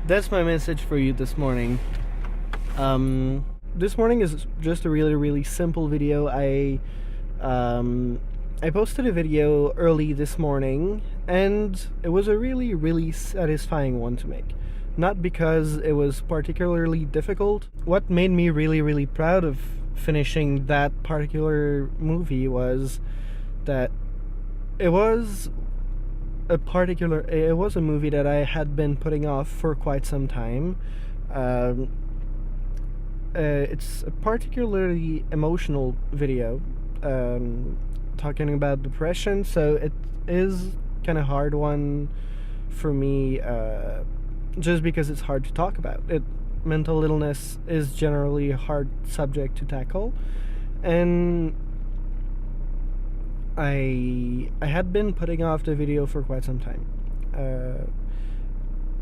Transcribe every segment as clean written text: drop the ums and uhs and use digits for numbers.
That's my message for you this morning. This morning is just a really simple video. I posted a video early this morning, and it was a really satisfying one to make. Not because it was particularly difficult. What made me really proud of finishing that particular movie was that it was it was a movie that I had been putting off for quite some time. It's a particularly emotional video, talking about depression, so it is kind of hard one for me, just because it's hard to talk about. Mental illness is generally a hard subject to tackle, and I had been putting off the video for quite some time.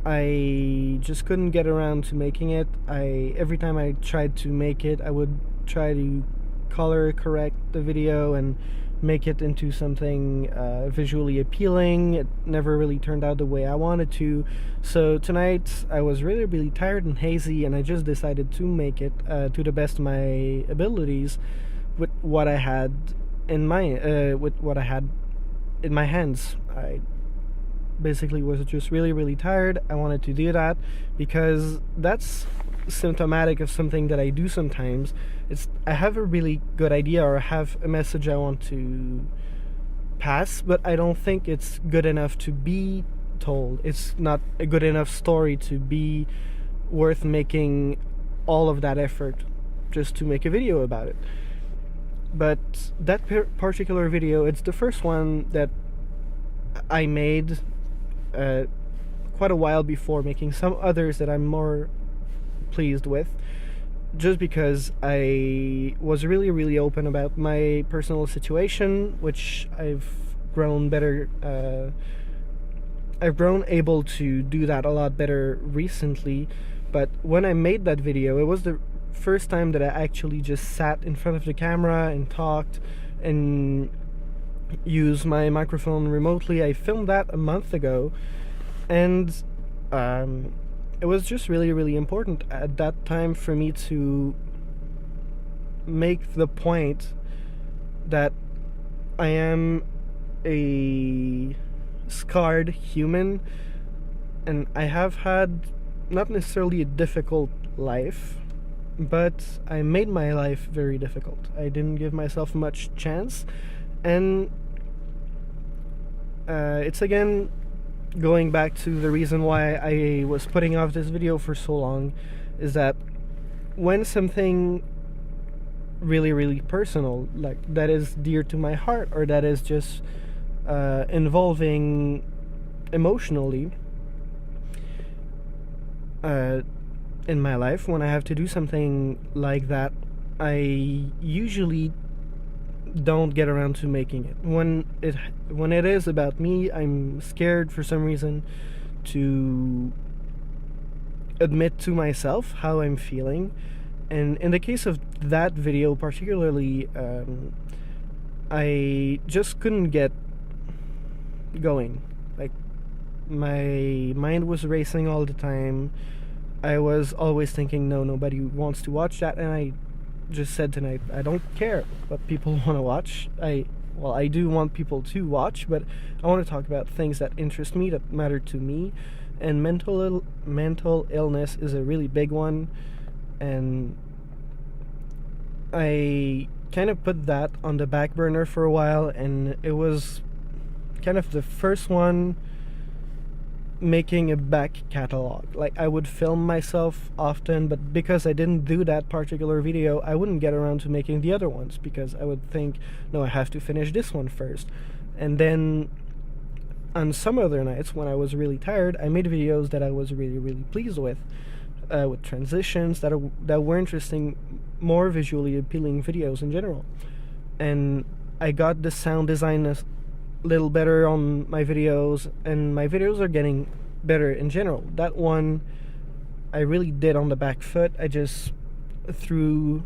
I just couldn't get around to making it. Every time I tried to make it, I would try to color correct the video and make it into something visually appealing. It never really turned out the way I wanted to. So tonight I was really tired and hazy, and I just decided to make it to the best of my abilities with what I had with what I had in my hands. I basically was just really tired. I wanted to do that because that's symptomatic of something that I do sometimes. I have a really good idea, or I have a message I want to pass, but I don't think it's good enough to be told. It's not a good enough story to be worth making all of that effort just to make a video about it. But that particular video, it's the first one that I made quite a while before making some others that I'm more pleased with, just because I was really open about my personal situation, which I've grown better. I've grown able to do that a lot better recently. But when I made that video, it was the first time that I actually just sat in front of the camera and talked and used my microphone remotely. I filmed that a month ago, and it was just really important at that time for me to make the point that I am a scarred human, and I have had not necessarily a difficult life, but I made my life very difficult. I didn't give myself much chance, and it's again going back to the reason why I was putting off this video for so long, is that when something really personal, like that is dear to my heart, or that is just involving emotionally in my life, when I have to do something like that, I usually don't get around to making it. When it is about me, I'm scared for some reason to admit to myself how I'm feeling. And in the case of that video particularly, I just couldn't get going. Like, my mind was racing all the time. I was always thinking, no, nobody wants to watch that, and I just said tonight, I don't care what people want to watch. I do want people to watch, but I want to talk about things that interest me, that matter to me, and mental illness is a really big one, and I kind of put that on the back burner for a while, and it was kind of the first one making a back catalog. Like, I would film myself often, but because I didn't do that particular video, I wouldn't get around to making the other ones, because I would think, no, I have to finish this one first. And then on some other nights when I was really tired, I made videos that I was really pleased with transitions that were interesting, more visually appealing videos in general. And I got the sound design little better on my videos, and my videos are getting better in general. That one I really did on the back foot. I just threw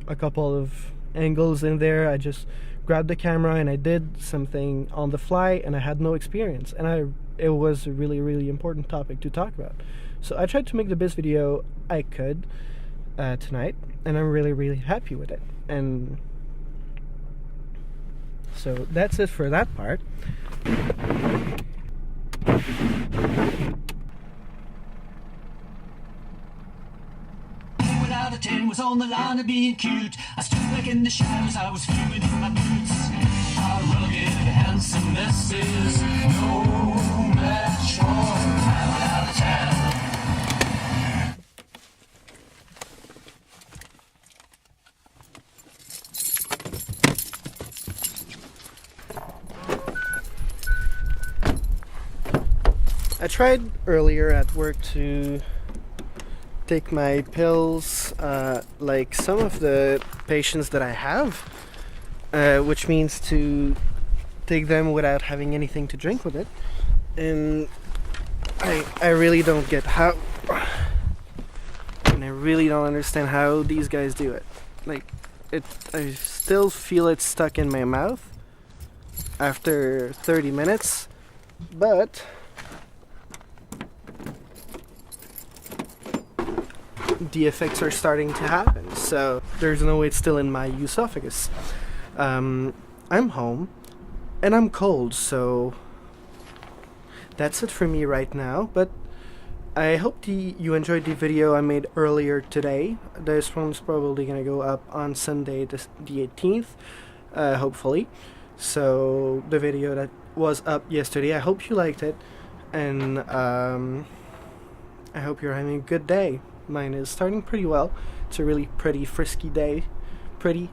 a couple of angles in there. I just grabbed the camera and I did something on the fly, and I had no experience, and it was a really important topic to talk about. So I tried to make the best video I could tonight, and I'm really happy with it. And so that's it for that part. Out of 10 was on the line of being cute. I stood back in the shadows, I was fuming in my boots. Our rugged, handsome messes, no match for 9 out of 10. I tried earlier at work to take my pills like some of the patients that I have, which means to take them without having anything to drink with it, and I really don't get how, and I really don't understand how these guys do it. Like, I still feel it stuck in my mouth after 30 minutes, but the effects are starting to happen, so there's no way it's still in my esophagus. I'm home and I'm cold, so that's it for me right now. But I hope you enjoyed the video I made earlier today. This one's probably gonna go up on Sunday the 18th, hopefully. So the video that was up yesterday, I hope you liked it, and I hope you're having a good day. Mine is starting pretty well. It's a really pretty frisky day. Pretty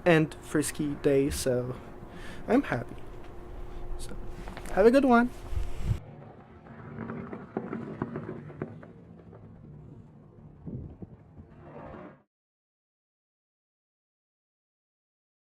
and frisky day, so I'm happy. So have a good one.